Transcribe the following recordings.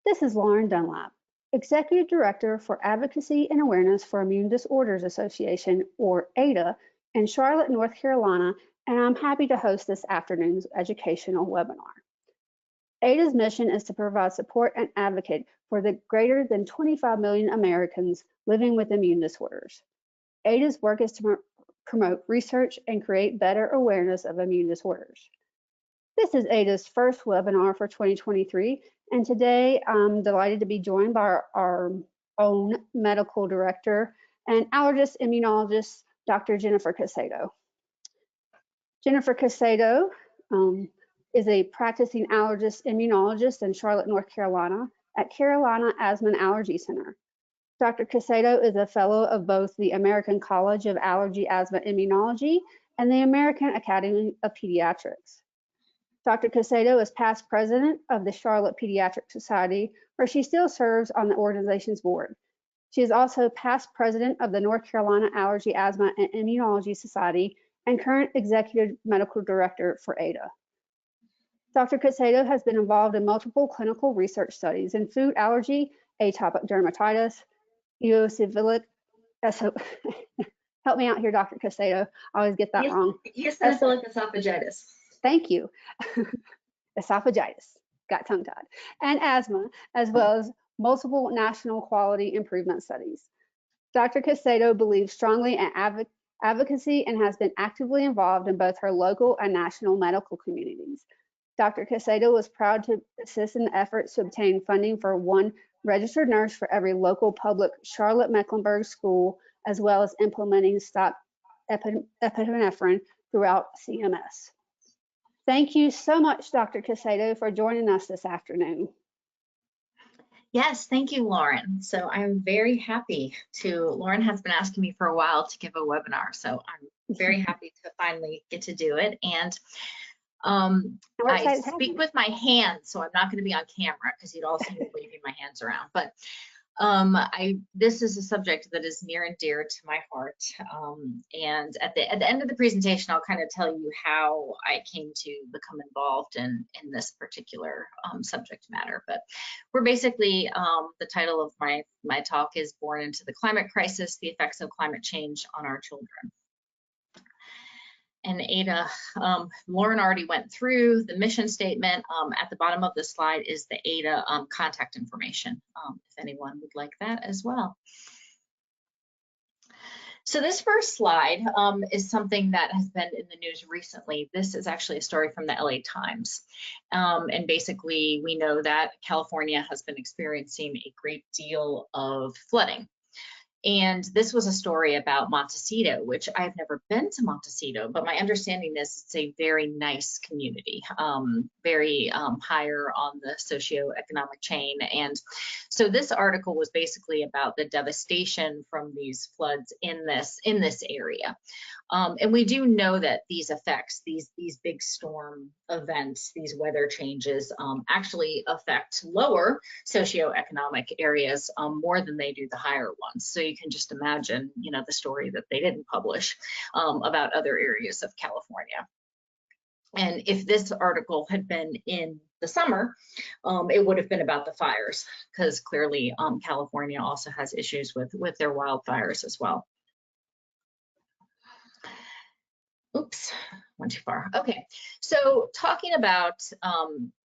This is Lauren Dunlap, Executive Director for Advocacy and Awareness for Immune Disorders Association, or AAIDA, in Charlotte, North Carolina, and I'm happy to host this afternoon's educational webinar. AAIDA's mission is to provide support and advocate for the greater than 25 million Americans living with immune disorders. AAIDA's work is to promote research and create better awareness of immune disorders. This is AAIDA's first webinar for 2023, and today I'm delighted to be joined by our own medical director and allergist immunologist, Dr. Jennifer Caicedo. Jennifer Caicedo is a practicing allergist immunologist in Charlotte, North Carolina at Carolina Asthma Allergy Center. Dr. Caicedo is a fellow of both the American College of Allergy Asthma Immunology and the American Academy of Pediatrics. Dr. Caicedo is past president of the Charlotte Pediatric Society, where she still serves on the organization's board. She is also past president of the North Carolina Allergy Asthma and Immunology Society and current executive medical director for AAIDA. Dr. Caicedo has been involved in multiple clinical research studies in food allergy, atopic dermatitis, eosinophilic, help me out here, Dr. Caicedo, I always get that wrong. Eosinophilic esophagitis. Thank you. Esophagitis, got tongue-tied, and asthma, as well as multiple national quality improvement studies. Dr. Caicedo believes strongly in advocacy and has been actively involved in both her local and national medical communities. Dr. Caicedo was proud to assist in the efforts to obtain funding for one registered nurse for every local public Charlotte-Mecklenburg school, as well as implementing stop epinephrine throughout CMS. Thank you so much, Dr. Caicedo, for joining us this afternoon. Yes, thank you, Lauren. So I'm very happy to, Lauren has been asking me for a while to give a webinar, so I'm very happy to finally get to do it. And I speak with my hands, so I'm not going to be on camera because you'd all see me waving my hands around. But this is a subject that is near and dear to my heart. And at the end of the presentation, I'll kind of tell you how I came to become involved in this particular subject matter. But we're basically, the title of my talk is Born into the Climate Crisis, the Effects of Climate Change on Our Children. And AAIDA, Lauren already went through the mission statement. At the bottom of the slide is the AAIDA contact information, if anyone would like that as well. So this first slide is something that has been in the news recently. This is actually a story from the LA Times. And basically, we know that California has been experiencing a great deal of flooding. And this was a story about Montecito, which I've never been to Montecito, but my understanding is it's a very nice community, very higher on the socioeconomic chain. And so this article was basically about the devastation from these floods in this area. And we do know that these effects, these big storm events, these weather changes actually affect lower socioeconomic areas more than they do the higher ones. So you can just imagine, the story that they didn't publish about other areas of California. And if this article had been in the summer, it would have been about the fires, because clearly California also has issues with their wildfires as well. Oops, went too far. Okay, so talking about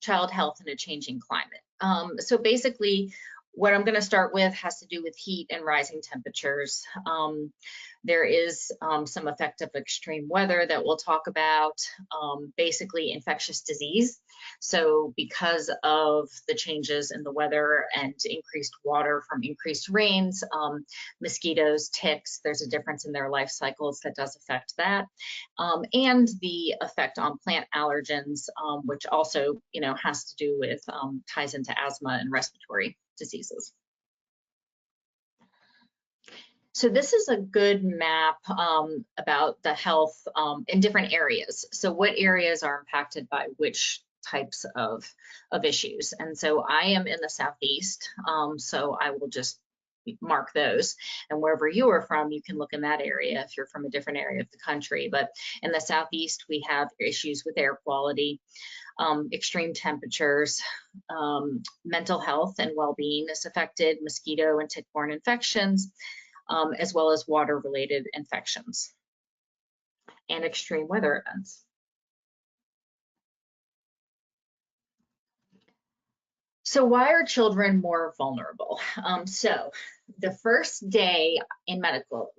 child health in a changing climate. So basically, what I'm going to start with has to do with heat and rising temperatures. There is some effect of extreme weather that we'll talk about, basically infectious disease. So because of the changes in the weather and increased water from increased rains, mosquitoes, ticks, there's a difference in their life cycles that does affect that. And the effect on plant allergens, which also, has to do with, ties into asthma and respiratory diseases. So this is a good map about the health in different areas. So what areas are impacted by which types of issues? And so I am in the Southeast, so I will just mark those. And wherever you are from, you can look in that area if you're from a different area of the country. But in the Southeast, we have issues with air quality, extreme temperatures, mental health and well-being is affected, mosquito and tick-borne infections, as well as water-related infections and extreme weather events. So why are children more vulnerable? So the first day in medical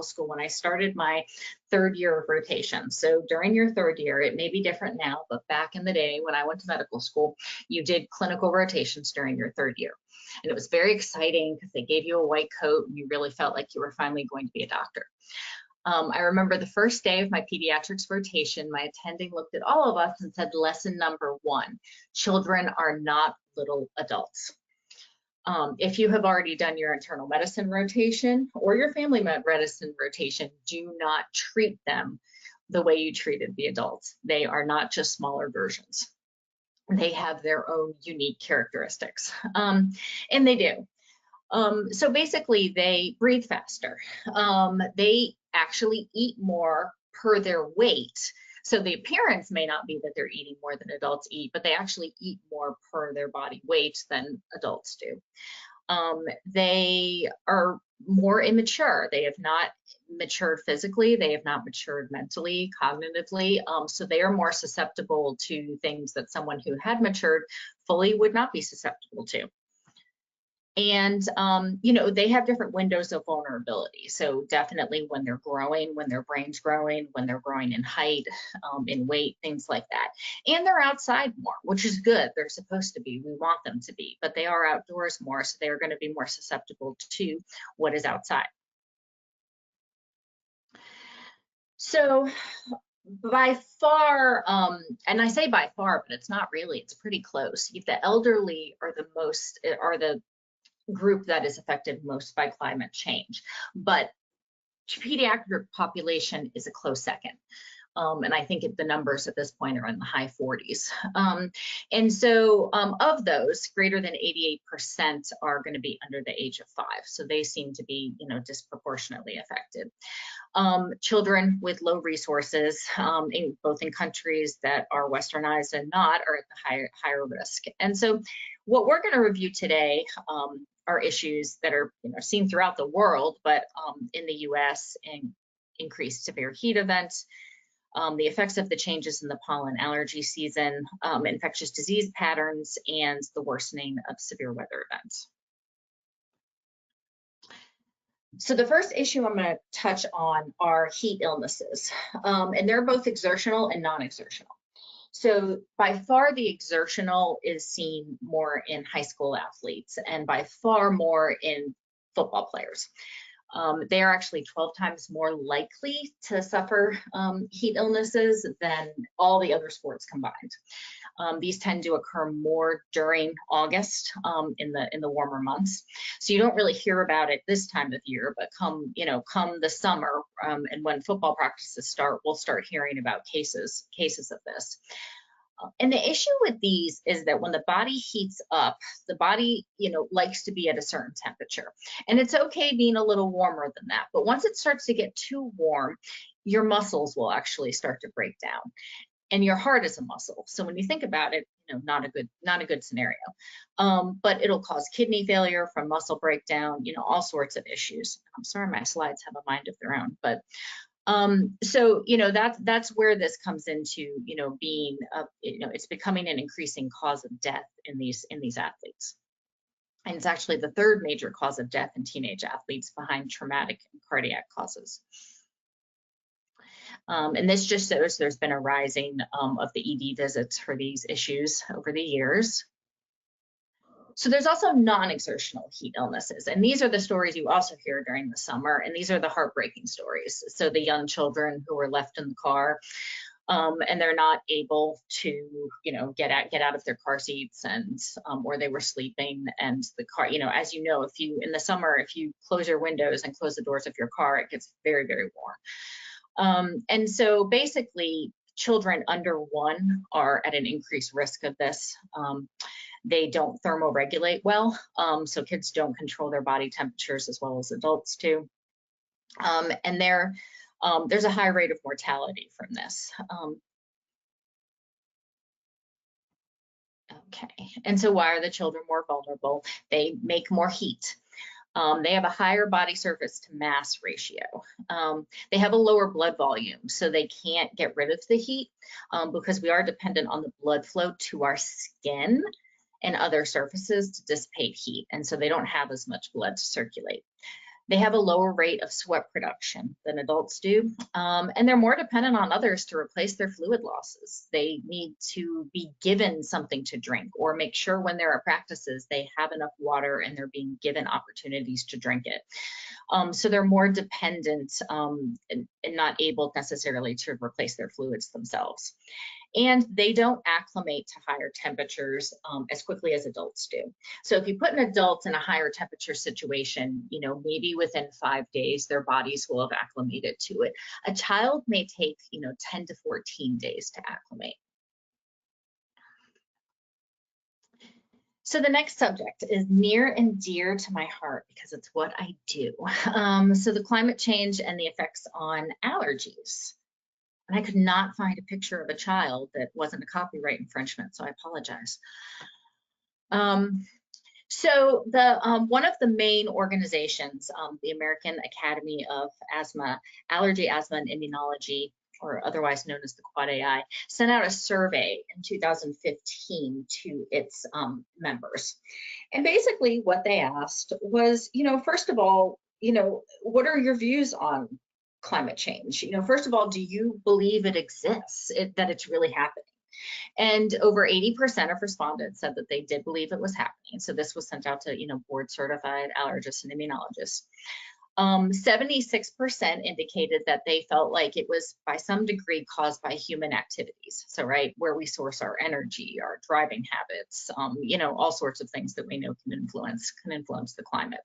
school, when I started my third year of rotation. So during your third year, it may be different now, but back in the day when I went to medical school, you did clinical rotations during your third year. And it was very exciting because they gave you a white coat and you really felt like you were finally going to be a doctor. I remember the first day of my pediatrics rotation, my attending looked at all of us and said, lesson number 1, children are not little adults. If you have already done your internal medicine rotation or your family medicine rotation, do not treat them the way you treated the adults. They are not just smaller versions. They have their own unique characteristics, and they do. So basically, they breathe faster. They actually eat more per their weight. So the appearance may not be that they're eating more than adults eat, but they actually eat more per their body weight than adults do. They are more immature. They have not matured physically. They have not matured mentally, cognitively. So they are more susceptible to things that someone who had matured fully would not be susceptible to. And, you know, they have different windows of vulnerability. So definitely when they're growing, when their brain's growing, when they're growing in height, in weight, things like that. And they're outside more, which is good. They're supposed to be. We want them to be, but they are outdoors more. So they're going to be more susceptible to what is outside. So by far, and I say by far, but it's not really, it's pretty close. The elderly are the group that is affected most by climate change, but pediatric population is a close second. And I think the numbers at this point are in the high 40s. And so of those, greater than 88% are going to be under the age of 5. So they seem to be, you know, disproportionately affected. Children with low resources, both in countries that are westernized and not, are at the higher risk. And so what we're going to review today are issues that are, you know, seen throughout the world, but in the US, increased severe heat events, the effects of the changes in the pollen allergy season, infectious disease patterns, and the worsening of severe weather events. So the first issue I'm going to touch on are heat illnesses, and they're both exertional and non-exertional. So by far the exertional is seen more in high school athletes and by far more in football players. They are actually 12 times more likely to suffer heat illnesses than all the other sports combined. These tend to occur more during August in the warmer months. So you don't really hear about it this time of year, but come the summer and when football practices start, we'll start hearing about cases of this. And the issue with these is that when the body heats up, the body, you know, likes to be at a certain temperature. And it's okay being a little warmer than that. But once it starts to get too warm, your muscles will actually start to break down. And your heart is a muscle. So when you think about it, you know, not a good scenario. But it'll cause kidney failure from muscle breakdown, you know, all sorts of issues. I'm sorry, my slides have a mind of their own, but so, you know, that's where this comes into, you know, being, you know, it's becoming an increasing cause of death in these athletes. And it's actually the third major cause of death in teenage athletes behind traumatic and cardiac causes. And this just shows there's been a rising of the ED visits for these issues over the years. So there's also non-exertional heat illnesses, and these are the stories you also hear during the summer, and these are the heartbreaking stories. So the young children who were left in the car, and they're not able to, you know, get out of their car seats, and or they were sleeping, and the car, you know, as you know, in the summer, if you close your windows and close the doors of your car, it gets very, very warm. And so basically, children under 1 are at an increased risk of this. They don't thermoregulate well, so kids don't control their body temperatures as well as adults do. And there's a high rate of mortality from this. Okay, and so why are the children more vulnerable? They make more heat. They have a higher body surface to mass ratio. They have a lower blood volume, so they can't get rid of the heat because we are dependent on the blood flow to our skin and other surfaces to dissipate heat, and so they don't have as much blood to circulate. They have a lower rate of sweat production than adults do, and they're more dependent on others to replace their fluid losses. They need to be given something to drink or make sure when there are practices they have enough water and they're being given opportunities to drink it. So they're more dependent and not able necessarily to replace their fluids themselves. And they don't acclimate to higher temperatures as quickly as adults do. So if you put an adult in a higher temperature situation, maybe within 5 days, their bodies will have acclimated to it. A child may take, 10 to 14 days to acclimate. So the next subject is near and dear to my heart because it's what I do. So the climate change and the effects on allergies. And I could not find a picture of a child that wasn't a copyright infringement, so I apologize. So one of the main organizations, the American Academy of Allergy, Asthma, and Immunology, or otherwise known as the AAAI, sent out a survey in 2015 to its members. And basically what they asked was, first of all, what are your views on climate change? First of all, do you believe it exists, that it's really happening? And over 80% of respondents said that they did believe it was happening. So this was sent out to, board certified allergists and immunologists. 76% indicated that they felt like it was by some degree caused by human activities. So, right, where we source our energy, our driving habits, all sorts of things that we know can influence the climate.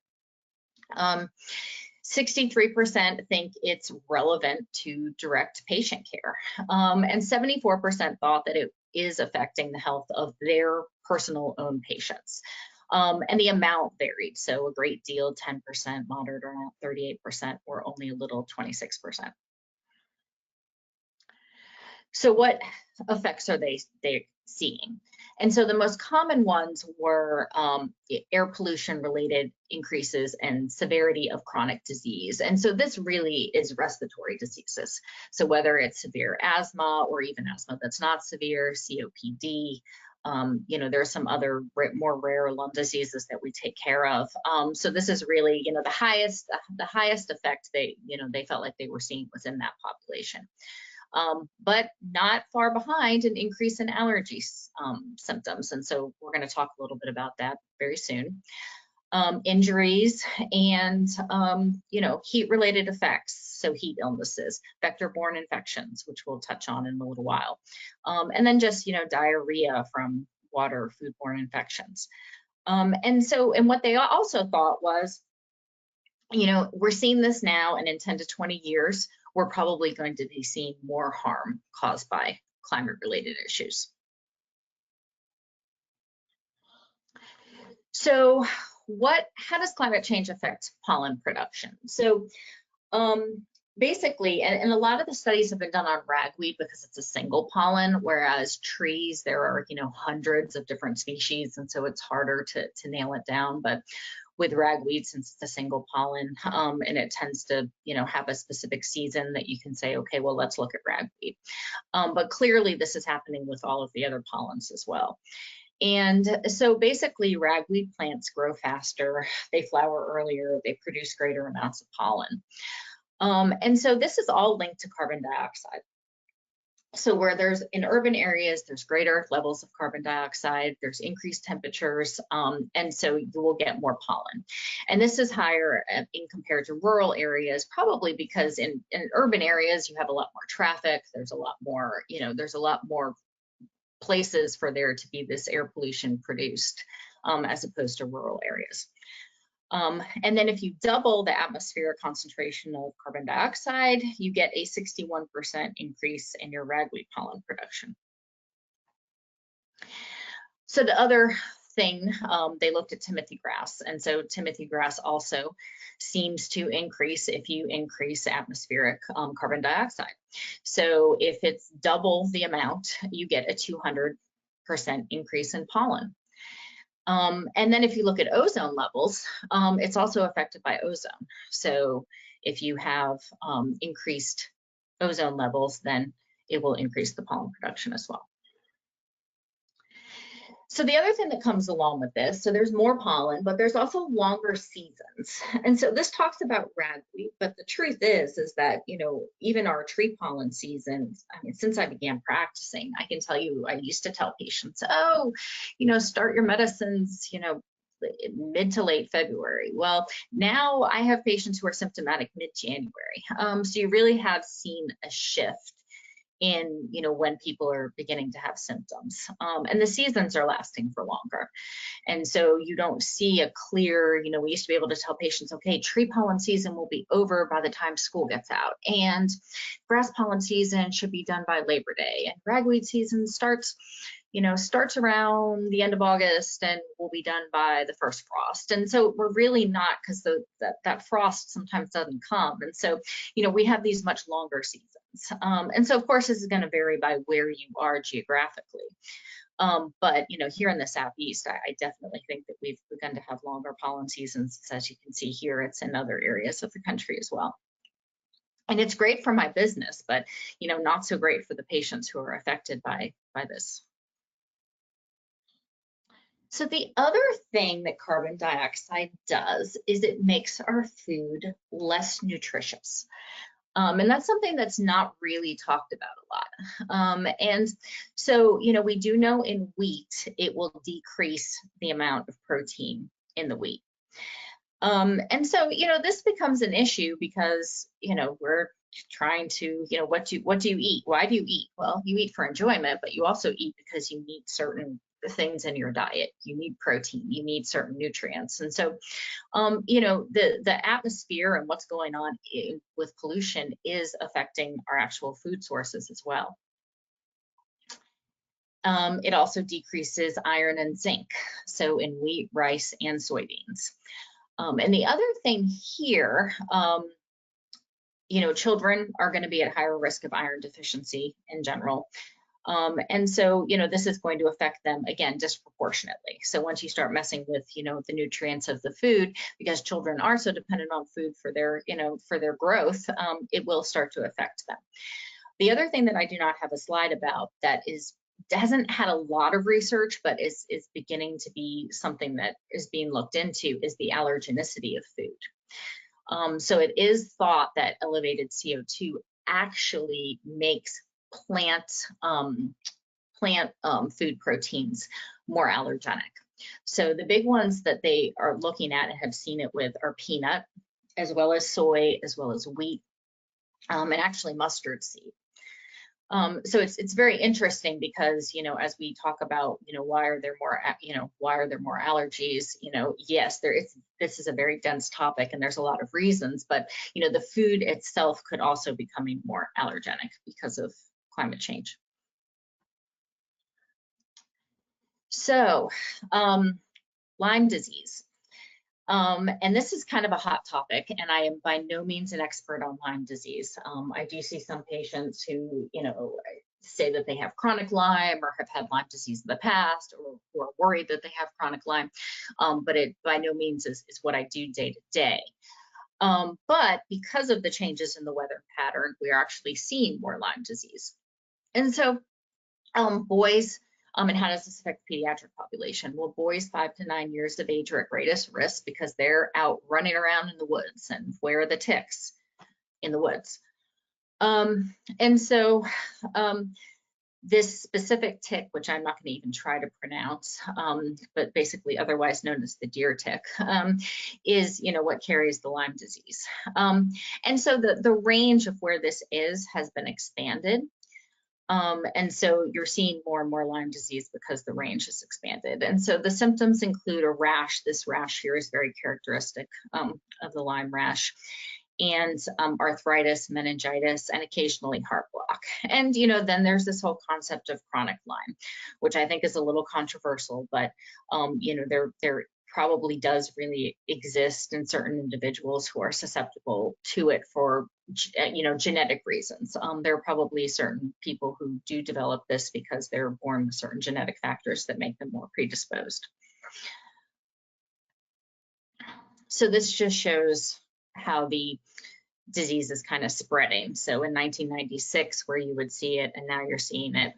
63% think it's relevant to direct patient care, and 74% thought that it is affecting the health of their personal own patients. And the amount varied, so a great deal, 10%, moderate around 38%, or only a little, 26%. So what effects are they seeing? And so the most common ones were air pollution related increases and severity of chronic disease. And so this really is respiratory diseases. So whether it's severe asthma or even asthma that's not severe, COPD, there are some other more rare lung diseases that we take care of. So this is really, the highest effect they felt like they were seeing was in that population. But not far behind an increase in allergy symptoms. And so we're going to talk a little bit about that very soon. Injuries and, heat-related effects, so heat illnesses, vector-borne infections, which we'll touch on in a little while. And then just, diarrhea from water, foodborne infections. And what they also thought was, we're seeing this now, and in 10 to 20 years, we're probably going to be seeing more harm caused by climate-related issues. So how does climate change affect pollen production? So basically, and a lot of the studies have been done on ragweed because it's a single pollen, whereas trees, there are, hundreds of different species, and so it's harder to nail it down. But with ragweed, since it's a single pollen, and it tends to, have a specific season that you can say, okay, well, let's look at ragweed. But clearly this is happening with all of the other pollens as well. And so basically ragweed plants grow faster, they flower earlier, they produce greater amounts of pollen. And so this is all linked to carbon dioxide. So where there's in urban areas, there's greater levels of carbon dioxide, there's increased temperatures, and so you will get more pollen. And this is higher in compared to rural areas, probably because in urban areas, you have a lot more traffic, there's a lot more, there's a lot more places for there to be this air pollution produced as opposed to rural areas. And then if you double the atmospheric concentration of carbon dioxide, you get a 61% increase in your ragweed pollen production. So the other thing, they looked at Timothy grass. And so Timothy grass also seems to increase if you increase atmospheric carbon dioxide. So if it's double the amount, you get a 200% increase in pollen. And then if you look at ozone levels, it's also affected by ozone. So if you have increased ozone levels, then it will increase the pollen production as well. So the other thing that comes along with this, so there's more pollen, but there's also longer seasons. And so this talks about ragweed, but the truth is that, you know, even our tree pollen season, I mean, since I began practicing, I can tell you, I used to tell patients, oh, you know, start your medicines, you know, mid to late February. Well, now I have patients who are symptomatic mid-January. So you really have seen a shift in, you know, when people are beginning to have symptoms, and the seasons are lasting for longer. And so you don't see a clear, you know, we used to be able to tell patients, okay, tree pollen season will be over by the time school gets out, and grass pollen season should be done by Labor Day, and ragweed season starts around the end of August and will be done by the first frost. And so we're really not, because that frost sometimes doesn't come. And so, you know, we have these much longer seasons. And so of course this is going to vary by where you are geographically. But, you know, here in the Southeast, I definitely think that we've begun to have longer pollen seasons. As you can see here, it's in other areas of the country as well. And it's great for my business, but, you know, not so great for the patients who are affected by this. So the other thing that carbon dioxide does is it makes our food less nutritious. And that's something that's not really talked about a lot. And so, you know, we do know in wheat, it will decrease the amount of protein in the wheat. And so, you know, this becomes an issue because, you know, we're trying to, you know, what do you eat? Why do you eat? Well, you eat for enjoyment, but you also eat because you need certain things in your diet. You need protein, you need certain nutrients. And so, you know, the atmosphere and what's going on with pollution is affecting our actual food sources as well. It also decreases iron and zinc, so in wheat, rice, and soybeans. And the other thing here, you know, children are going to be at higher risk of iron deficiency in general. And so, you know, this is going to affect them, again, disproportionately. So once you start messing with, you know, the nutrients of the food, because children are so dependent on food for their, you know, for their growth, it will start to affect them. The other thing that I do not have a slide about that hasn't had a lot of research, but is beginning to be something that is being looked into is the allergenicity of food. So it is thought that elevated CO2 actually makes plant food proteins more allergenic. So the big ones that they are looking at and have seen it with are peanut, as well as soy, as well as wheat, and actually mustard seed. So it's very interesting because, you know, as we talk about, you know, why are there more allergies? You know, yes, this is a very dense topic and there's a lot of reasons, but, you know, the food itself could also be becoming more allergenic because of climate change. So, Lyme disease. And this is kind of a hot topic, and I am by no means an expert on Lyme disease. I do see some patients who, you know, say that they have chronic Lyme or have had Lyme disease in the past, or who are worried that they have chronic Lyme, but it by no means is what I do day to day. But because of the changes in the weather pattern, we are actually seeing more Lyme disease. And so boys, and how does this affect the pediatric population? Well, boys 5 to 9 years of age are at greatest risk because they're out running around in the woods. And where are the ticks? In the woods. And so this specific tick, which I'm not going to even try to pronounce, but basically otherwise known as the deer tick, is, you know, what carries the Lyme disease. And so the range of where this has been expanded. And so you're seeing more and more Lyme disease because the range is expanded. And so the symptoms include a rash. This rash here is very characteristic of the Lyme rash. and arthritis, meningitis, and occasionally heart block. And, you know, then there's this whole concept of chronic Lyme, which I think is a little controversial, but, you know, there probably does really exist in certain individuals who are susceptible to it for, you know, genetic reasons. There are probably certain people who do develop this because they're born with certain genetic factors that make them more predisposed. So this just shows how the disease is kind of spreading. So in 1996, where you would see it, and now you're seeing it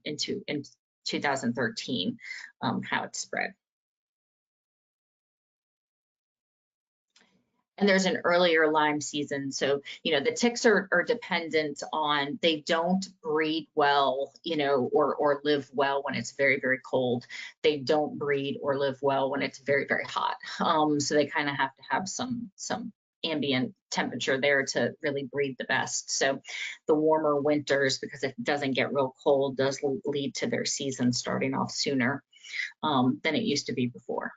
in 2013, how it spread. And there's an earlier Lyme season. So, you know, the ticks are dependent on, they don't breed well, you know, or live well when it's very, very cold. They don't breed or live well when it's very, very hot. So they kind of have to have some ambient temperature there to really breed the best. So the warmer winters, because it doesn't get real cold, does lead to their season starting off sooner than it used to be before.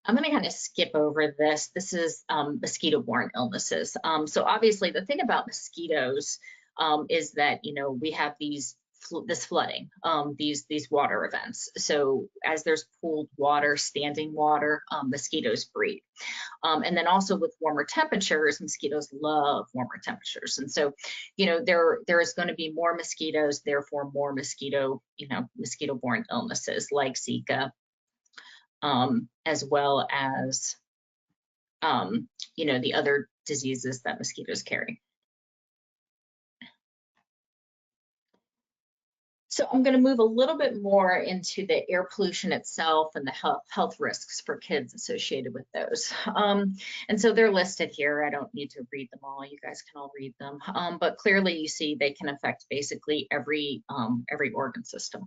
I'm going to kind of skip over this. This is mosquito-borne illnesses. So obviously the thing about mosquitoes is that, you know, we have this flooding, these water events. So as there's pooled water, standing water, mosquitoes breed. And then also with warmer temperatures, mosquitoes love warmer temperatures. And so, you know, there is going to be more mosquitoes, therefore more mosquito-borne illnesses like Zika, as well as, you know, the other diseases that mosquitoes carry. So I'm going to move a little bit more into the air pollution itself and the health risks for kids associated with those. And so they're listed here. I don't need to read them all. You guys can all read them. But clearly you see they can affect basically every organ system.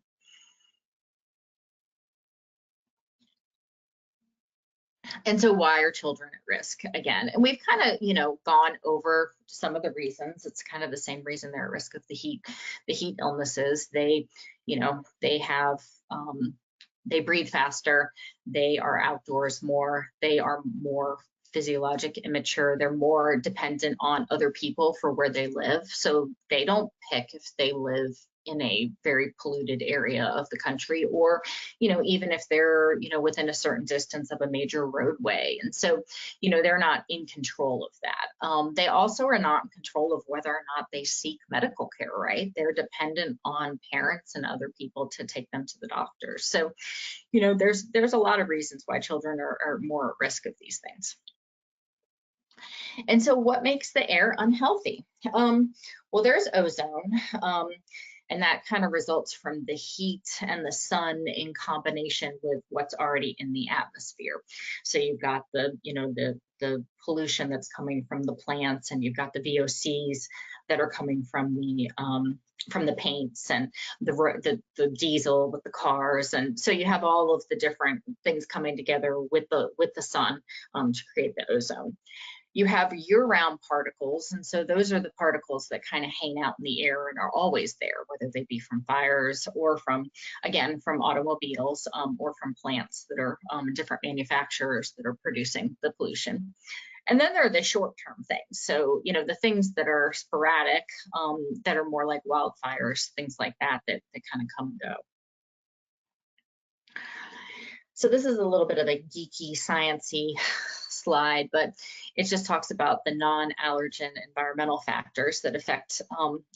And so why are children at risk again? And we've kind of, you know, gone over some of the reasons. It's kind of the same reason they're at risk of the heat illnesses. They, you know, they have, they breathe faster. They are outdoors more. They are more physiologic immature. They're more dependent on other people for where they live. So they don't pick if they live in a very polluted area of the country, or, you know, even if they're, you know, within a certain distance of a major roadway. And so, you know, they're not in control of that. They also are not in control of whether or not they seek medical care, right? They're dependent on parents and other people to take them to the doctor. So, you know, there's a lot of reasons why children are more at risk of these things. And so what makes the air unhealthy? Well, there's ozone. And that kind of results from the heat and the sun in combination with what's already in the atmosphere. So you've got the, you know, the pollution that's coming from the plants, and you've got the VOCs that are coming from the paints and the diesel with the cars. And so you have all of the different things coming together with the sun to create the ozone. You have year-round particles, and so those are the particles that kind of hang out in the air and are always there, whether they be from fires or from, again, from automobiles or from plants that are different manufacturers that are producing the pollution. And then there are the short-term things. So, you know, the things that are sporadic, that are more like wildfires, things like that kind of come and go. So this is a little bit of a geeky, sciencey slide, but it just talks about the non-allergen environmental factors that affect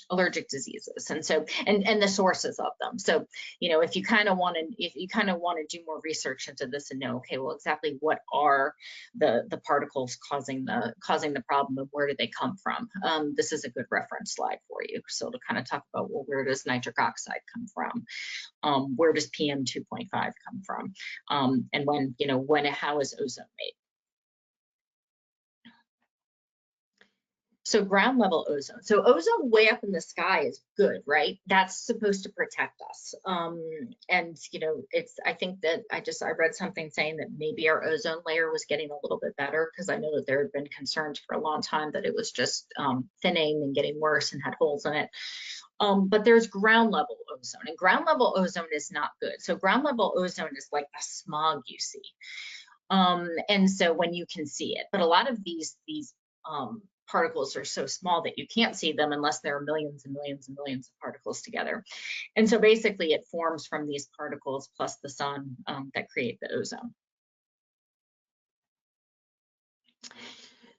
allergic diseases, and so and the sources of them. So, you know, if you kind of want to do more research into this and know, okay, well, exactly what are the particles causing the problem, and where do they come from? This is a good reference slide for you. So to kind of talk about, well, where does nitric oxide come from? Where does PM 2.5 come from? And how is ozone made? So ground level ozone. So ozone way up in the sky is good, right? That's supposed to protect us. And you know, I think that I read something saying that maybe our ozone layer was getting a little bit better, because I know that there had been concerns for a long time that it was just thinning and getting worse and had holes in it. But there's ground level ozone, and ground level ozone is not good. So ground level ozone is like the smog you see. And so when you can see it, but a lot of these particles are so small that you can't see them unless there are millions and millions and millions of particles together. And so basically it forms from these particles plus the sun that create the ozone.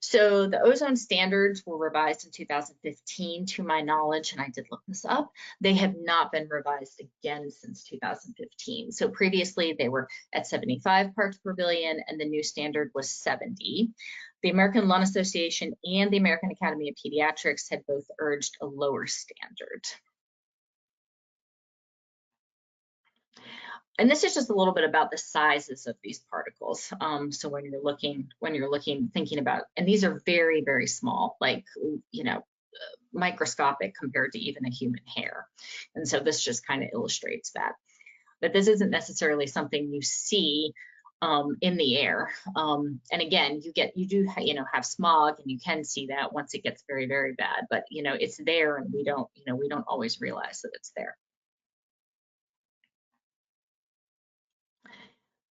So the ozone standards were revised in 2015 to my knowledge, and I did look this up. They have not been revised again since 2015. So previously they were at 75 parts per billion and the new standard was 70. The American Lung Association and the American Academy of Pediatrics had both urged a lower standard. And this is just a little bit about the sizes of these particles. So when you're looking, thinking about, and these are very, very small, like, you know, microscopic compared to even a human hair. And so this just kind of illustrates that. But this isn't necessarily something you see in the air. And again, you do have smog, and you can see that once it gets very, very bad. But you know, it's there, and we don't always realize that it's there.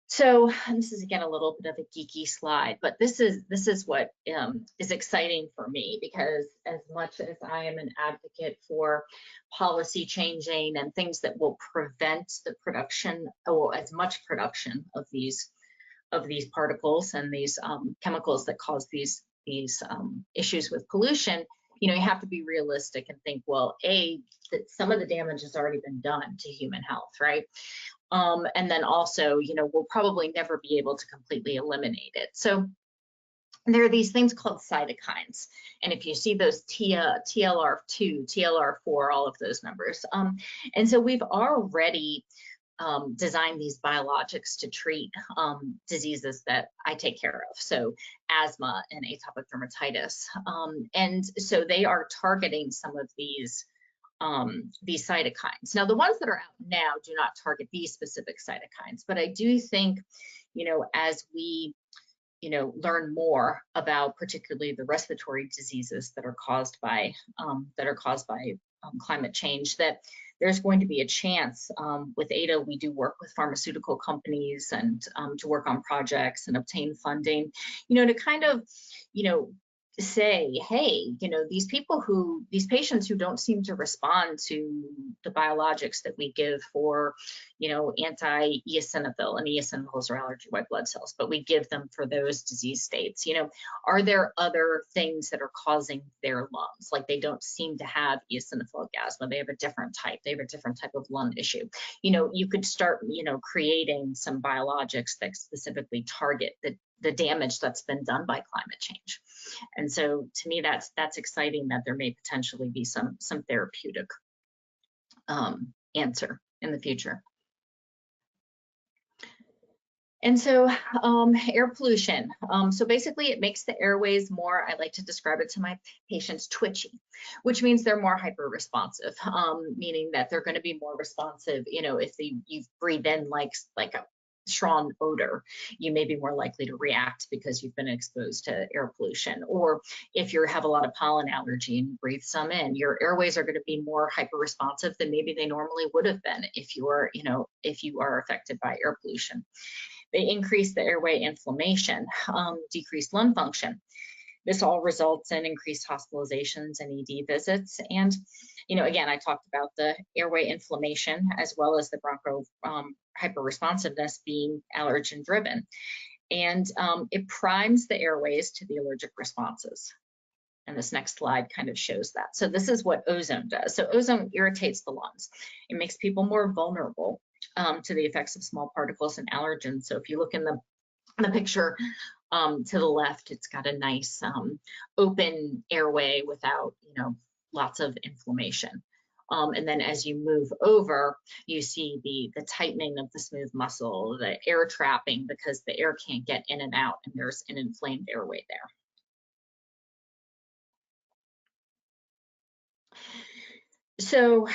So this is again a little bit of a geeky slide, but this is what is exciting for me, because as much as I am an advocate for policy changing and things that will prevent the production, or as much production of these particles and these chemicals that cause these issues with pollution, you know, you have to be realistic and think, well, that some of the damage has already been done to human health, right? And then also, you know, we'll probably never be able to completely eliminate it. So there are these things called cytokines. And if you see those TLR2, TLR4, all of those numbers. And so we've already designed these biologics to treat diseases that I take care of. So asthma and atopic dermatitis. And so they are targeting some of these cytokines. Now, the ones that are out now do not target these specific cytokines, but I do think, you know, as we, you know, learn more about particularly the respiratory diseases that are caused by climate change, that there's going to be a chance. With AAIDA, we do work with pharmaceutical companies and to work on projects and obtain funding, you know, to kind of, you know, say, hey, you know, these patients who don't seem to respond to the biologics that we give for, you know, anti-eosinophil, and eosinophils are allergy white blood cells, but we give them for those disease states. You know, are there other things that are causing their lungs? Like, they don't seem to have eosinophilic asthma. They have a different type. They have a different type of lung issue. You know, you could start, you know, creating some biologics that specifically target the damage that's been done by climate change. And so to me, that's exciting, that there may potentially be some therapeutic answer in the future. And so air pollution. So basically it makes the airways more, I like to describe it to my patients, twitchy, which means they're more hyper responsive, meaning that they're going to be more responsive. You know, if you breathe in like a strong odor, you may be more likely to react because you've been exposed to air pollution. Or if you have a lot of pollen allergy and breathe some in, your airways are going to be more hyper responsive than maybe they normally would have been if you are, you know, if you are affected by air pollution. They increase the airway inflammation, decreased lung function. This all results in increased hospitalizations and ED visits. And, you know, again, I talked about the airway inflammation as well as the broncho hyperresponsiveness being allergen driven. And it primes the airways to the allergic responses. And this next slide kind of shows that. So this is what ozone does. So ozone irritates the lungs. It makes people more vulnerable to the effects of small particles and allergens. So if you look in the picture to the left, it's got a nice open airway without, you know, lots of inflammation. And then as you move over, you see the tightening of the smooth muscle, the air trapping because the air can't get in and out, and there's an inflamed airway there. So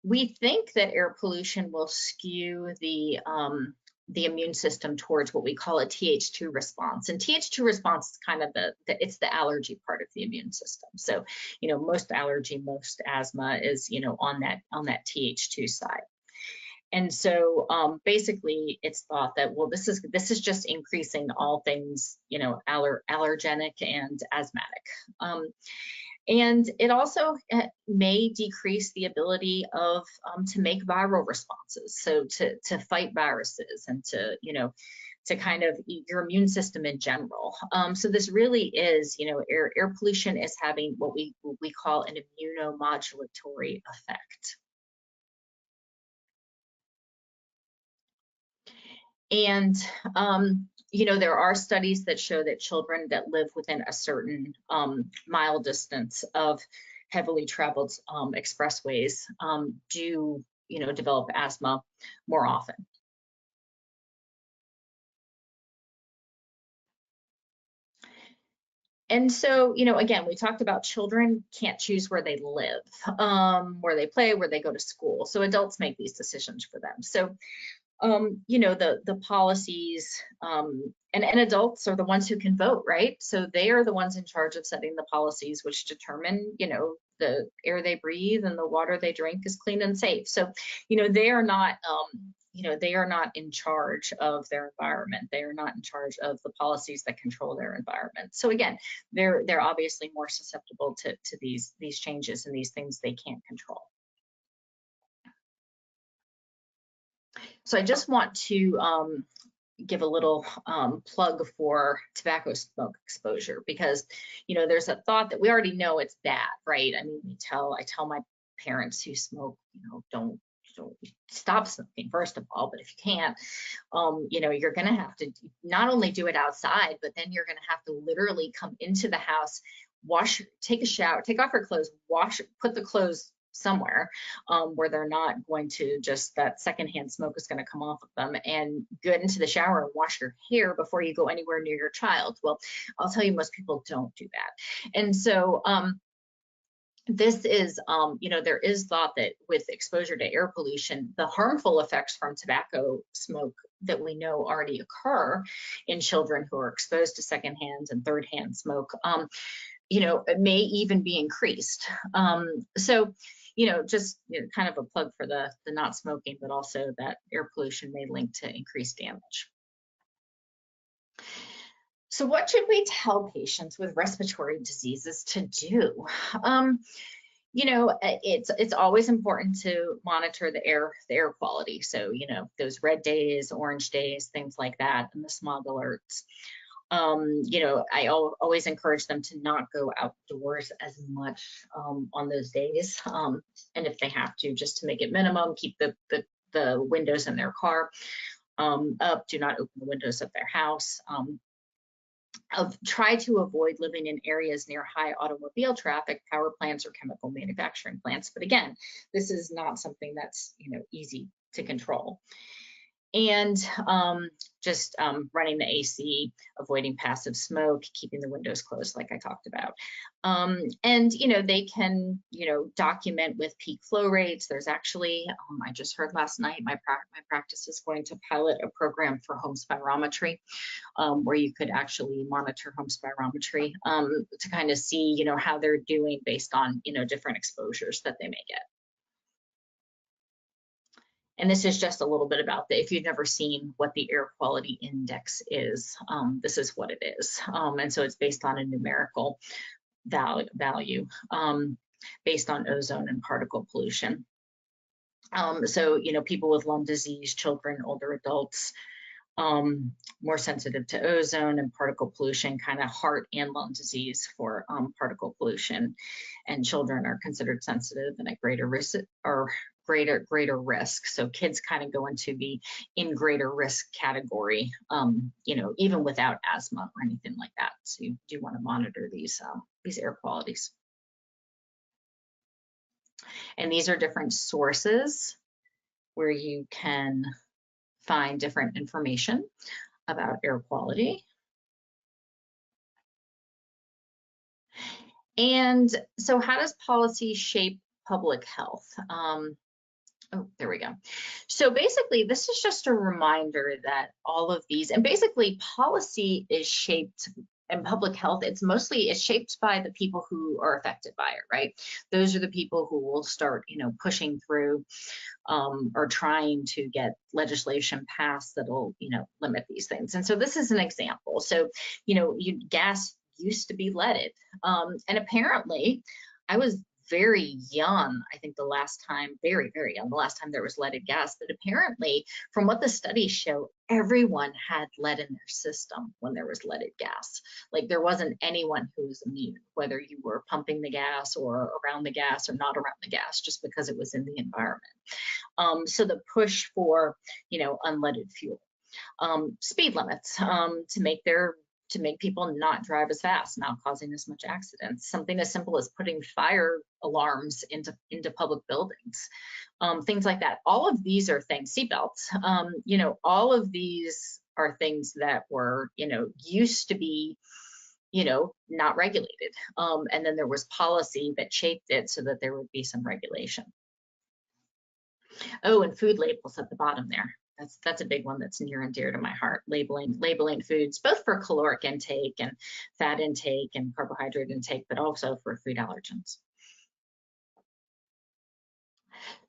we think that air pollution will skew the immune system towards what we call a Th2 response. And Th2 response is kind of it's the allergy part of the immune system. So, you know, most allergy, most asthma is, you know, on that Th2 side. And so basically it's thought that, well, this is just increasing all things, you know, allergenic and asthmatic. And it also may decrease the ability of to make viral responses, so to fight viruses and to, you know, to kind of your immune system in general. So this really is, you know, air pollution is having what we call an immunomodulatory effect. And, you know, there are studies that show that children that live within a certain mile distance of heavily traveled expressways do, you know, develop asthma more often. And so, you know, again, we talked about children can't choose where they live, where they play, where they go to school. So adults make these decisions for them. So you know, the policies, and adults are the ones who can vote, right? So they are the ones in charge of setting the policies which determine, you know, the air they breathe and the water they drink is clean and safe. So, you know, they are not, you know, they are not in charge of their environment. They are not in charge of the policies that control their environment. So again, they're obviously more susceptible to these changes and these things they can't control. So I just want to give a little plug for tobacco smoke exposure, because, you know, there's a thought that we already know it's bad, right? I mean, I tell my parents who smoke, you know, don't stop smoking, first of all, but if you can't, you know, you're going to have to not only do it outside, but then you're going to have to literally come into the house, wash, take a shower, take off your clothes, wash, put the clothes somewhere where they're not going to just, that secondhand smoke is going to come off of them, and get into the shower and wash your hair before you go anywhere near your child. Well, I'll tell you, most people don't do that. And so this is, you know, there is thought that with exposure to air pollution, the harmful effects from tobacco smoke that we know already occur in children who are exposed to secondhand and third-hand smoke, you know, it may even be increased. So, you know, just, you know, kind of a plug for the not smoking, but also that air pollution may link to increased damage. So what should we tell patients with respiratory diseases to do? You know, it's always important to monitor the air quality. So, you know, those red days, orange days, things like that, and the smog alerts. You know, I always encourage them to not go outdoors as much on those days. And if they have to, just to make it minimum, keep the windows in their car up, do not open the windows of their house. Try to avoid living in areas near high automobile traffic, power plants, or chemical manufacturing plants. But again, this is not something that's, you know, easy to control. And just running the AC, avoiding passive smoke, keeping the windows closed, like I talked about. And, you know, they can, you know, document with peak flow rates. There's actually, I just heard last night, my practice is going to pilot a program for home spirometry, where you could actually monitor home spirometry to kind of see, you know, how they're doing based on, you know, different exposures that they may get. And this is just a little bit about if you've never seen what the air quality index is, this is what it is. And so it's based on a numerical value based on ozone and particle pollution. So, you know, people with lung disease, children, older adults, more sensitive to ozone and particle pollution, kind of heart and lung disease for particle pollution. And children are considered sensitive and at greater risk, or greater risk. So kids kind of go into the in greater risk category, you know, even without asthma or anything like that. So you do want to monitor these air qualities. And these are different sources where you can find different information about air quality. And so how does policy shape public health? Oh, there we go. So basically, this is just a reminder that all of these, and basically policy is shaped, and public health, it's shaped by the people who are affected by it, right? Those are the people who will start, you know, pushing through are trying to get legislation passed that'll, limit these things. And so this is an example. So, gas used to be leaded. And apparently, I was very young, I think the last time, very, very young, the last time there was leaded gas, but apparently from what the studies show, everyone had lead in their system when there was leaded gas. Like there wasn't anyone who was immune, whether you were pumping the gas or around the gas or not around the gas, just because it was in the environment. So the push for, unleaded fuel, speed limits to make people not drive as fast, not causing as much accidents. Something as simple as putting fire alarms into public buildings, things like that. All of these are things, seatbelts, all of these are things that were, used to be, not regulated. And then there was policy that shaped it so that there would be some regulation. Oh, and food labels at the bottom there. That's a big one that's near and dear to my heart, labeling foods, both for caloric intake and fat intake and carbohydrate intake, but also for food allergens.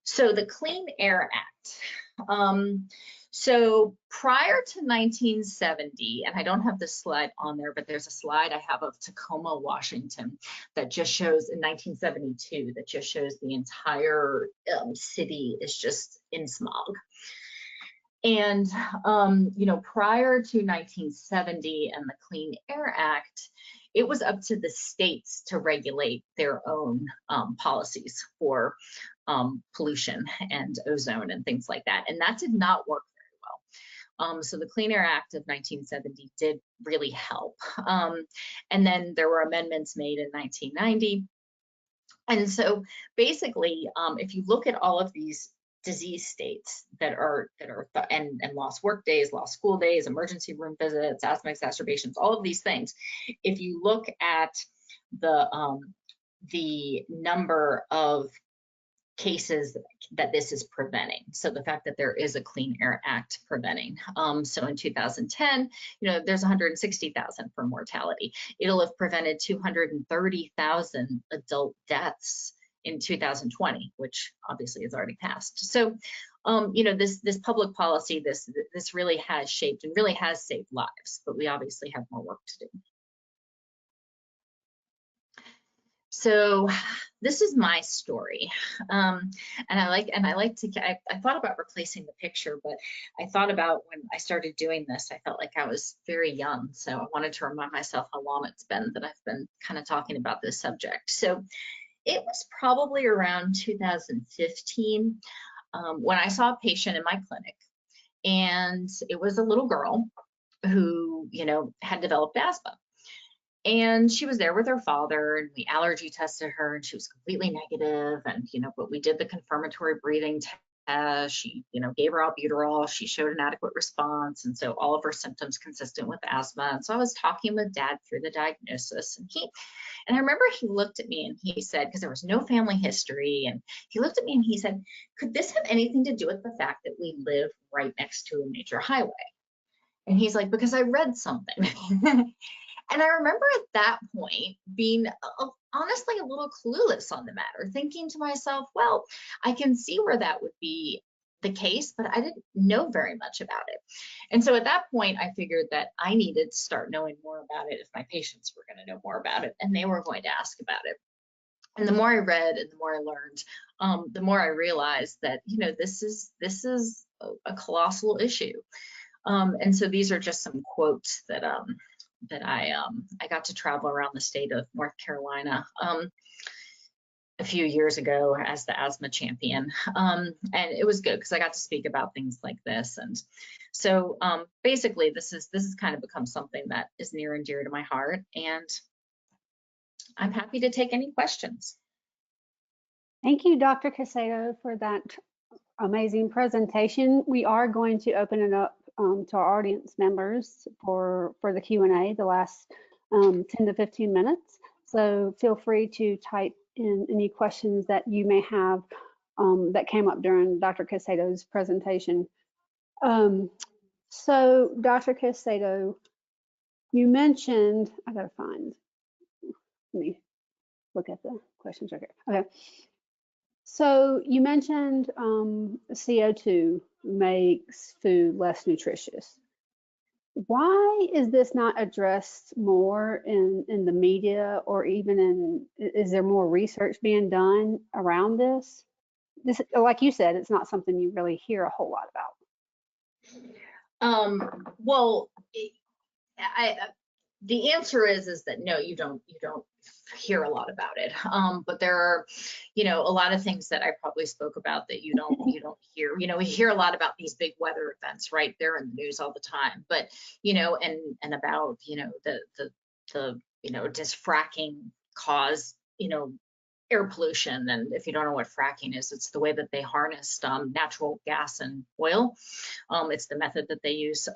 So the Clean Air Act. So prior to 1970, and I don't have this slide on there, but there's a slide I have of Tacoma, Washington, that just shows in 1972, that just shows the entire city is just in smog. And, prior to 1970 and the Clean Air Act, it was up to the states to regulate their own policies for pollution and ozone and things like that. And that did not work very well. So the Clean Air Act of 1970 did really help. And then there were amendments made in 1990. And so basically, if you look at all of these disease states and lost work days, lost school days, emergency room visits, asthma exacerbations, all of these things. If you look at the number of cases that this is preventing, so the fact that there is a Clean Air Act preventing. So in 2010, there's 160,000 for mortality. It'll have prevented 230,000 adult deaths in 2020, which obviously has already passed. So, this public policy, this really has shaped and really has saved lives, but we obviously have more work to do. So this is my story, and I thought about replacing the picture, but I thought about when I started doing this, I felt like I was very young, so I wanted to remind myself how long it's been that I've been kind of talking about this subject. So it was probably around 2015 when I saw a patient in my clinic, and it was a little girl who, had developed asthma. And she was there with her father, and we allergy tested her, and she was completely negative. And, but we did the confirmatory breathing test. She, gave her albuterol. She showed an adequate response. And so all of her symptoms consistent with asthma. And so I was talking with Dad through the diagnosis, and I remember he looked at me and he said, because there was no family history, and he looked at me and he said, could this have anything to do with the fact that we live right next to a major highway? And he's like, because I read something. And I remember at that point being honestly a little clueless on the matter, thinking to myself, well, I can see where that would be the case, but I didn't know very much about it. And so at that point, I figured that I needed to start knowing more about it if my patients were going to know more about it, and they were going to ask about it. And the more I read and the more I learned, the more I realized that, this is a colossal issue. And so these are just some quotes that I got to travel around the state of North Carolina a few years ago as the asthma champion. And it was good because I got to speak about things like this. And so basically this has kind of become something that is near and dear to my heart, and I'm happy to take any questions. Thank you, Dr. Caicedo, for that amazing presentation. We are going to open it up to our audience members for the Q&A, the last 10 to 15 minutes. So feel free to type in any questions that you may have that came up during Dr. Caicedo's presentation. So Dr. Caicedo, you mentioned, let me look at the questions right here. Okay. So you mentioned CO2 makes food less nutritious. Why is this not addressed more in the media, or even is there more research being done around this? This, like you said, it's not something you really hear a whole lot about. Well, the answer is that no, you don't hear a lot about it. But there are, a lot of things that I probably spoke about that you don't hear. We hear a lot about these big weather events, right? They're in the news all the time. But and about does fracking cause air pollution? And if you don't know what fracking is, it's the way that they harnessed natural gas and oil. It's the method that they use.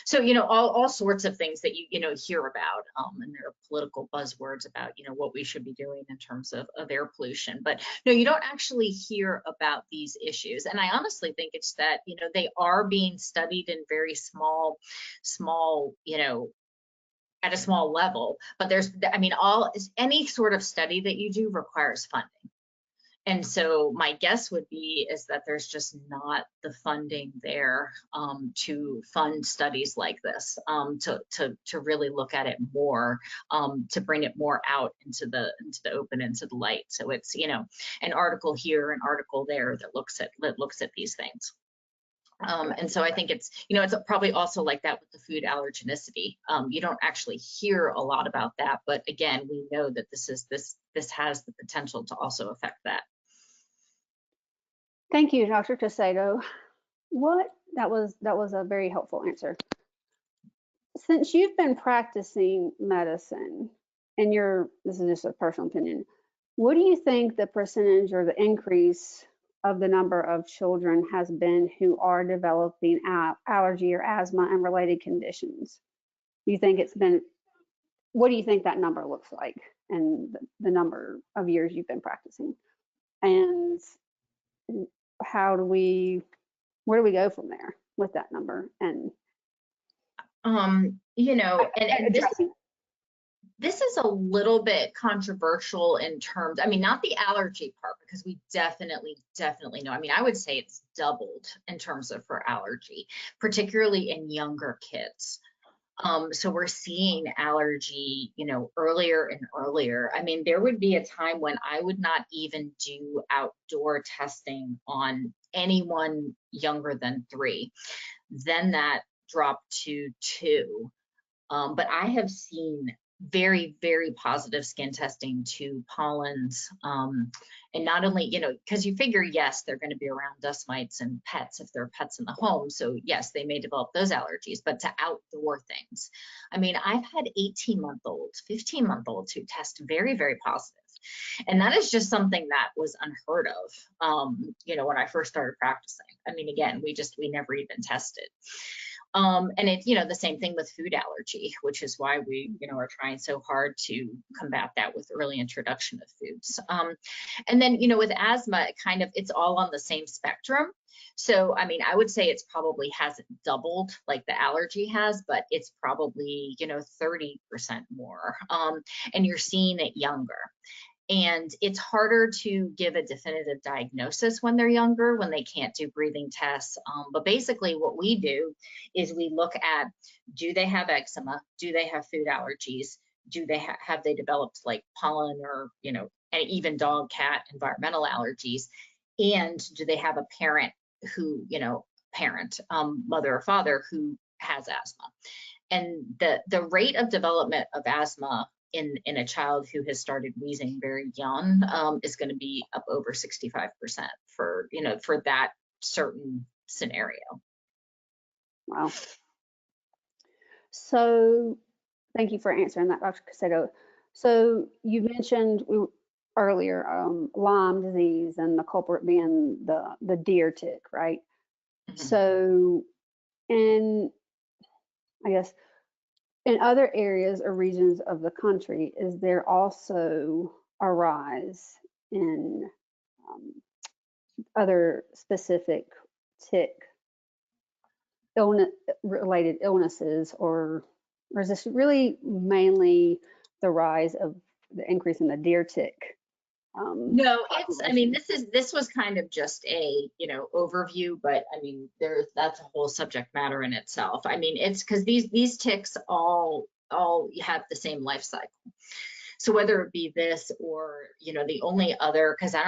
So all sorts of things that you hear about, and there are political buzzwords about what we should be doing in terms of air pollution. But no, you don't actually hear about these issues. And I honestly think it's that they are being studied in very small at a small level, but any sort of study that you do requires funding. And so my guess would be is that there's just not the funding there to fund studies like this, to really look at it more, to bring it more out into the open, into the light. So it's an article here, an article there that looks at these things. And so I think it's probably also like that with the food allergenicity. You don't actually hear a lot about that, but again, we know that this has the potential to also affect that. Thank you, Dr. Caicedo. That was a very helpful answer. Since you've been practicing medicine, and this is just a personal opinion, what do you think the percentage or the increase of the number of children has been who are developing allergy or asthma and related conditions? You think what do you think that number looks like, and the number of years you've been practicing? And where do we go from there with that number? And this is a little bit controversial in terms, not the allergy part, because we definitely know. I would say it's doubled in terms of for allergy, particularly in younger kids. So we're seeing allergy, earlier and earlier. There would be a time when I would not even do outdoor testing on anyone younger than 3. Then that dropped to 2. But I have seen very, very positive skin testing to pollens. And not only, because you figure, yes, they're going to be around dust mites and pets if they're pets in the home. So yes, they may develop those allergies, but to outdoor things. I've had 18-month-olds, 15-month-olds who test very, very positive. And that is just something that was unheard of, when I first started practicing. Again, we never even tested. And it's, the same thing with food allergy, which is why we, are trying so hard to combat that with early introduction of foods. And then, with asthma, it's all on the same spectrum. So, I would say it's probably hasn't doubled like the allergy has, but it's probably, 30% more. And you're seeing it younger. And it's harder to give a definitive diagnosis when they're younger, when they can't do breathing tests. But basically what we do is we look at, do they have eczema? Do they have food allergies? Do they have they developed like pollen or, and even dog, cat, environmental allergies? And do they have a parent who, mother or father who has asthma? And the rate of development of asthma in a child who has started wheezing very young is going to be up over 65% for that certain scenario. Wow. So thank you for answering that, Dr. Caicedo. So you mentioned earlier Lyme disease and the culprit being the deer tick, right? Mm-hmm. So I guess in other areas or regions of the country, is there also a rise in other specific tick related illnesses, or is this really mainly the rise of the increase in the deer tick No, I mean, population? this was kind of just a, overview, but I mean, that's a whole subject matter in itself. I mean, it's because these ticks all have the same life cycle. So whether it be this or, the only other, because I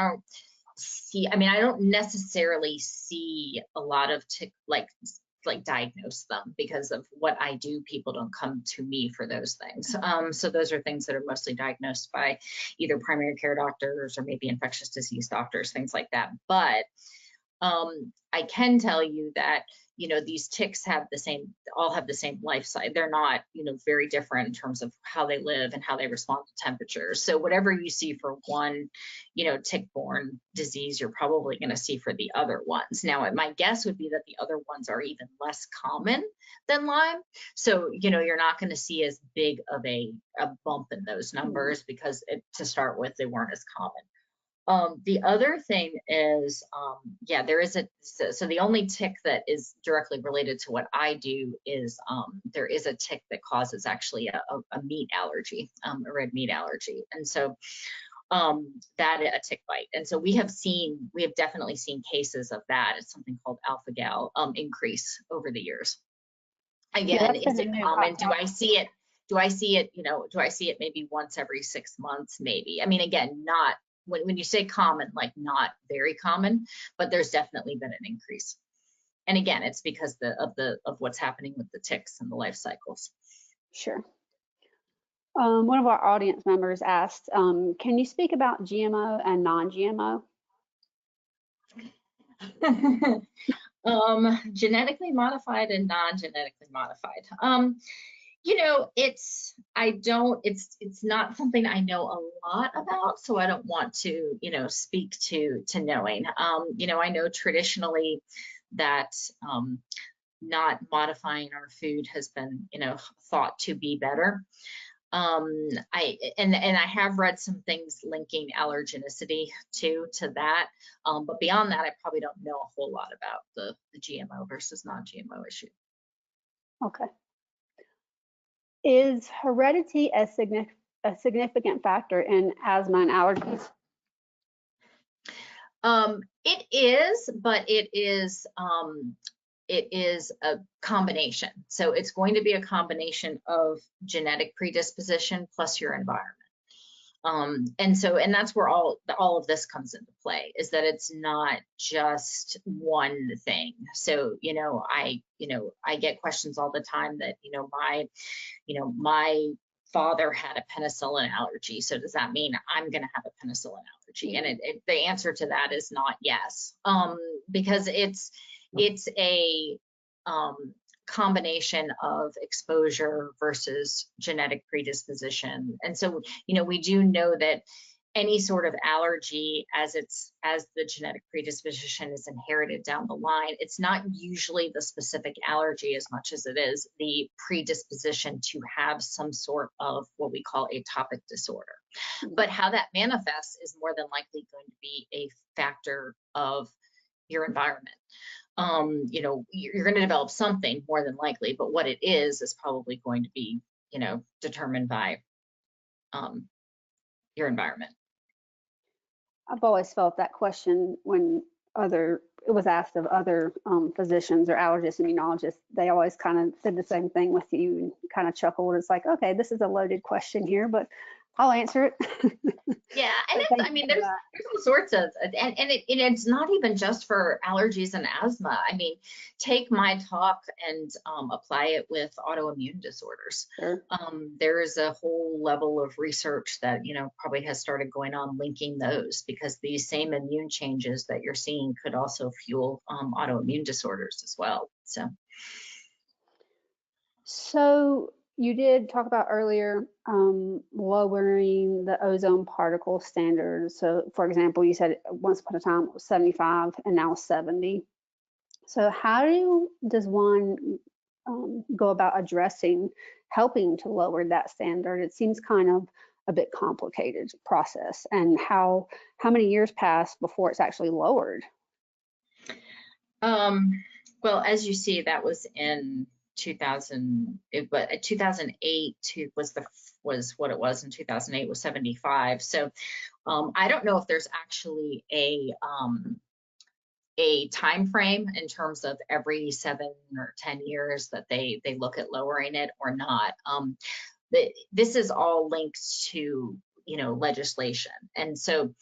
don't necessarily see a lot of tick, like diagnose them because of what I do. People don't come to me for those things. So those are things that are mostly diagnosed by either primary care doctors or maybe infectious disease doctors, things like that. But I can tell you that, these ticks all have the same life cycle. They're not, very different in terms of how they live and how they respond to temperatures. So whatever you see for one, tick-borne disease, you're probably going to see for the other ones. Now, my guess would be that the other ones are even less common than Lyme. So, you're not going to see as big of a bump in those numbers because to start with, they weren't as common. The other thing is, there is so the only tick that is directly related to what I do is there is a tick that causes actually a meat allergy, a red meat allergy. And so that a tick bite. And so we have definitely seen cases of that. It's something called alpha-gal increase over the years. Again, is it common? Do I see it? Do I see it maybe once every 6 months? Maybe. I mean, again, not when you say common, like not very common, but there's definitely been an increase. And again, it's because of what's happening with the ticks and the life cycles. Sure. One of our audience members asked, can you speak about GMO and non-GMO? Genetically modified and non-genetically modified. It's not something I know a lot about, so I don't want to, speak to knowing. I know traditionally that not modifying our food has been, thought to be better. I have read some things linking allergenicity to that, but beyond that, I probably don't know a whole lot about the GMO versus non-GMO issue. Okay. Is heredity a significant factor in asthma and allergies? It is, but it is a combination. So it's going to be a combination of genetic predisposition plus your environment. And that's where all of this comes into play, is that it's not just one thing. So, I get questions all the time that, my father had a penicillin allergy. So does that mean I'm going to have a penicillin allergy? And the answer to that is not yes, because it's a combination of exposure versus genetic predisposition. And so, we do know that any sort of allergy, as the genetic predisposition is inherited down the line, it's not usually the specific allergy as much as it is the predisposition to have some sort of what we call atopic disorder. But how that manifests is more than likely going to be a factor of your environment. You're going to develop something more than likely, but what it is probably going to be, determined by your environment. I've always felt that question when it was asked of other physicians or allergists, immunologists. They always kind of said the same thing with you and kind of chuckled. It's like, okay, this is a loaded question here, but I'll answer it. Yeah, and there's all sorts of, and it's not even just for allergies and asthma. I mean, take my talk and apply it with autoimmune disorders. Sure. There is a whole level of research that, probably has started going on linking those, because these same immune changes that you're seeing could also fuel autoimmune disorders as well. So you did talk about earlier lowering the ozone particle standards. So, for example, you said once upon a time it was 75 and now 70. So how does one go about helping to lower that standard? It seems kind of a bit complicated process. And how many years pass before it's actually lowered? Well, as you see, that was in but 2008 was what it was in 2008 was 75. So I don't know if there's actually a time frame in terms of every 7 or 10 years that they look at lowering it or not. This is all linked to, you know, legislation. And so,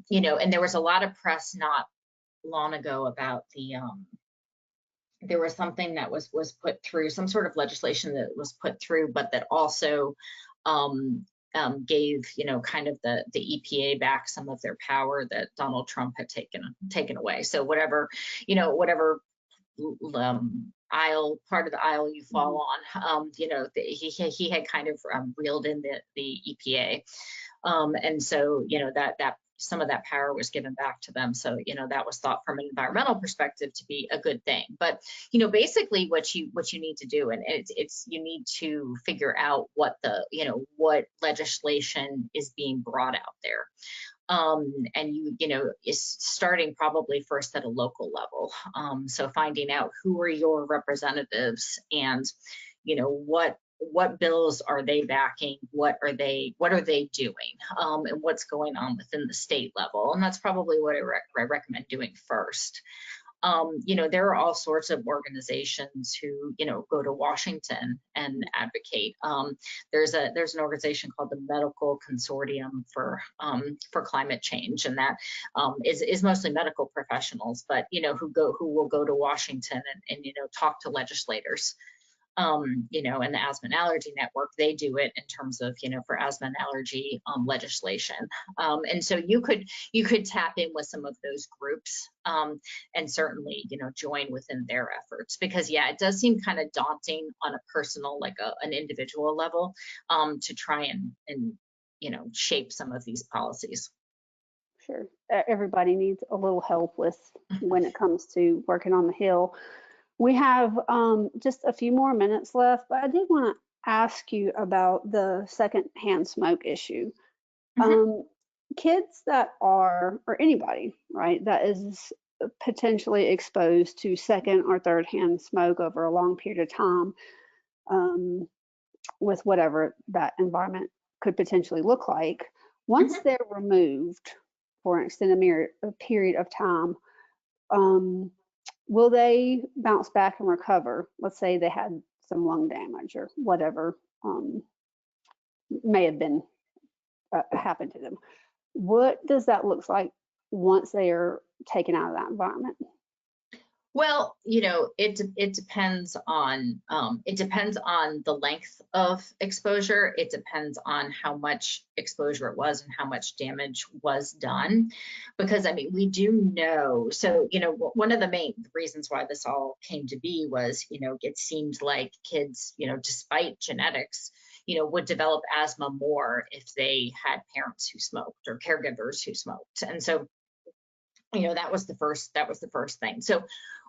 you know, and there was a lot of press not long ago about there was something that was put through, some sort of legislation that was put through, but that also gave, you know, kind of the EPA back some of their power that Donald Trump had taken away. So whatever, you know, whatever part of the aisle you fall on, you know, he had kind of reeled in the EPA, and so, you know, that some of that power was given back to them. So, you know, that was thought from an environmental perspective to be a good thing. But, you know, basically what you need to do, and it's you need to figure out what what legislation is being brought out there. And you know, is starting probably first at a local level. So finding out who are your representatives, and, you know, what bills are they backing, what are they doing, and what's going on within the state level. And that's probably what I recommend doing first. You know, there are all sorts of organizations who, you know, go to Washington and advocate. There's an organization called the Medical Consortium for Climate Change, and that is mostly medical professionals, but, you know, who will go to Washington and you know, talk to legislators. You know, and the Asthma and Allergy Network, they do it in terms of, you know, for asthma and allergy legislation. And so you could tap in with some of those groups, and certainly, you know, join within their efforts, because yeah, it does seem kind of daunting on a personal, like an individual level, to try and you know, shape some of these policies. Sure. Everybody needs a little help with when it comes to working on the Hill. We have just a few more minutes left, but I did want to ask you about the secondhand smoke issue. Kids that are, or anybody, right, that is potentially exposed to second or third hand smoke over a long period of time, with whatever that environment could potentially look like, once they're removed for an extended period of time, will they bounce back and recover? Let's say they had some lung damage or whatever may have been happened to them. What does that look like once they are taken out of that environment? Well, you know, it depends on the length of exposure. It depends on how much exposure it was and how much damage was done. Because I mean, we do know, so, you know, one of the main reasons why this all came to be was, you know, it seemed like kids, you know, despite genetics, you know, would develop asthma more if they had parents who smoked or caregivers who smoked. And so, you know, that was the first thing. So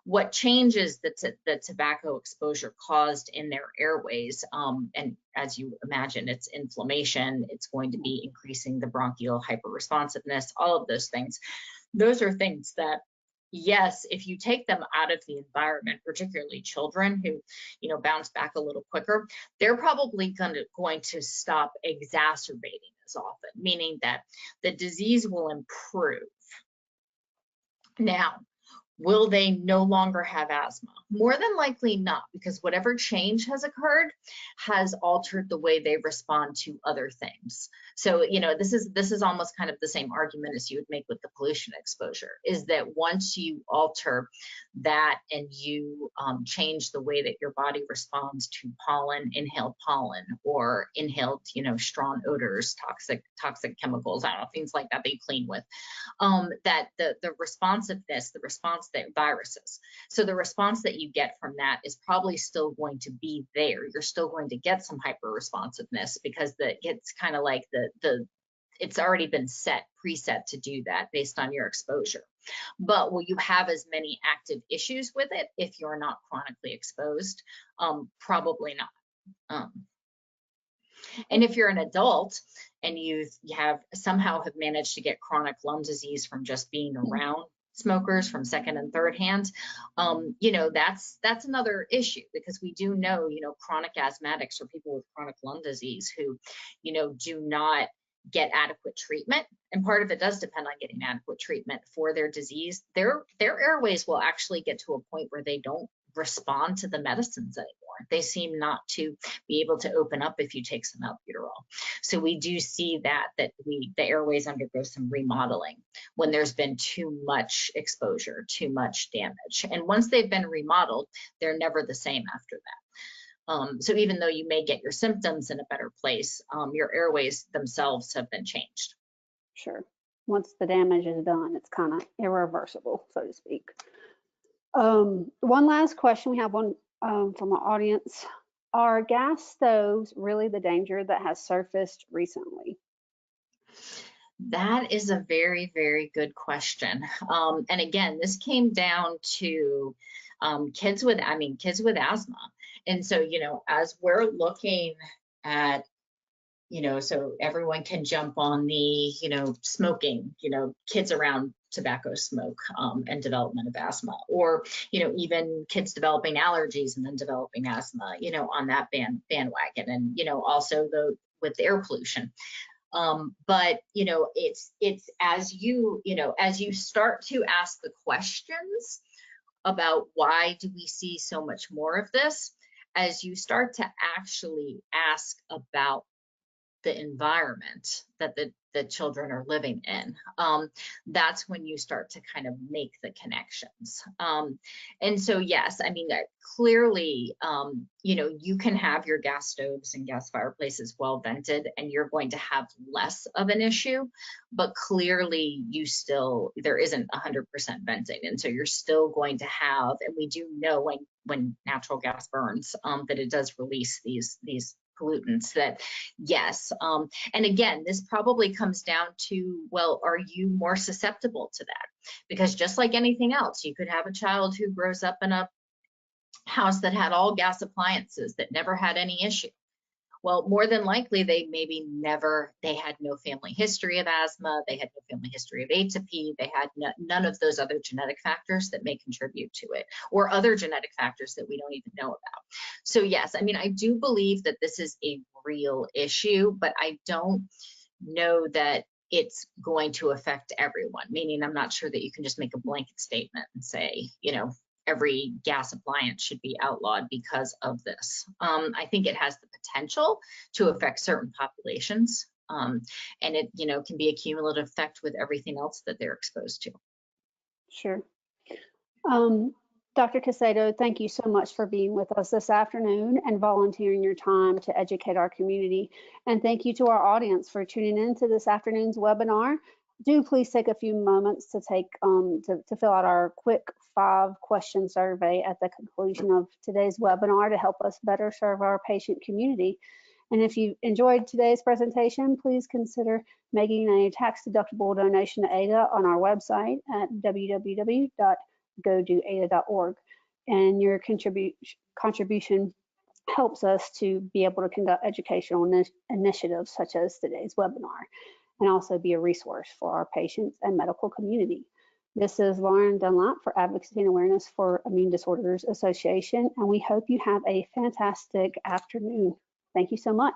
what changes the tobacco exposure caused in their airways, and as you imagine, it's inflammation, it's going to be increasing the bronchial hyperresponsiveness, all of those things. Those are things that, yes, if you take them out of the environment, particularly children who, you know, bounce back a little quicker, they're probably going to stop exacerbating as often, meaning that the disease will improve. Now, will they no longer have asthma? More than likely not, because whatever change has occurred has altered the way they respond to other things. So, you know, this is almost kind of the same argument as you would make with the pollution exposure, is that once you alter that and you change the way that your body responds to inhaled pollen, or inhaled, you know, strong odors, toxic chemicals, I don't know, things like that they clean with, that the responsiveness, the response that viruses. So the response that you get from that is probably still going to be there. You're still going to get some hyper-responsiveness, because it's kind of like it's already been preset to do that based on your exposure. But will you have as many active issues with it if you're not chronically exposed? Probably not. And if you're an adult and you somehow have managed to get chronic lung disease from just being around smokers, from second and third hand, you know, that's another issue, because we do know, you know, chronic asthmatics or people with chronic lung disease who, you know, do not get adequate treatment. And part of it does depend on getting adequate treatment for their disease. Their airways will actually get to a point where they don't respond to the medicines anymore. They seem not to be able to open up if you take some albuterol. So we do see that the airways undergo some remodeling when there's been too much exposure, too much damage. And once they've been remodeled, they're never the same after that. So even though you may get your symptoms in a better place, your airways themselves have been changed. Sure. Once the damage is done, it's kind of irreversible, so to speak. One last question. We have one from our audience. Are gas stoves really the danger that has surfaced recently? That is a very, very good question. And again, this came down to kids with asthma. And so, you know, as we're looking at, you know, so everyone can jump on the, you know, smoking, you know, kids around tobacco smoke and development of asthma, or, you know, even kids developing allergies and then developing asthma, you know, on that bandwagon. And, you know, also with air pollution. But, you know, it's as you start to ask the questions about why do we see so much more of this, as you start to actually ask about the environment that the children are living in, that's when you start to kind of make the connections. And so, yes, I mean, clearly, you know, you can have your gas stoves and gas fireplaces well vented and you're going to have less of an issue, but clearly there isn't 100% venting. And so you're still going to have, and we do know when natural gas burns, that it does release these pollutants, that yes. And again, this probably comes down to, well, are you more susceptible to that? Because just like anything else, you could have a child who grows up in a house that had all gas appliances that never had any issue. Well, more than likely, they had no family history of asthma, they had no family history of atopy, they had none of those other genetic factors that may contribute to it, or other genetic factors that we don't even know about. So yes, I mean, I do believe that this is a real issue, but I don't know that it's going to affect everyone, meaning I'm not sure that you can just make a blanket statement and say, you know, every gas appliance should be outlawed because of this. I think it has the potential to affect certain populations, and it, you know, can be a cumulative effect with everything else that they're exposed to. Sure. Dr. Caicedo, thank you so much for being with us this afternoon and volunteering your time to educate our community. And thank you to our audience for tuning in to this afternoon's webinar. Do please take a few moments to fill out our quick 5-question survey at the conclusion of today's webinar to help us better serve our patient community. And if you enjoyed today's presentation, please consider making a tax-deductible donation to AIDA on our website at www.godoaida.org. And your contribution helps us to be able to conduct educational initiatives such as today's webinar, and also be a resource for our patients and medical community. This is Lauren Dunlap for Advocacy and Awareness for Immune Disorders Association, and we hope you have a fantastic afternoon. Thank you so much.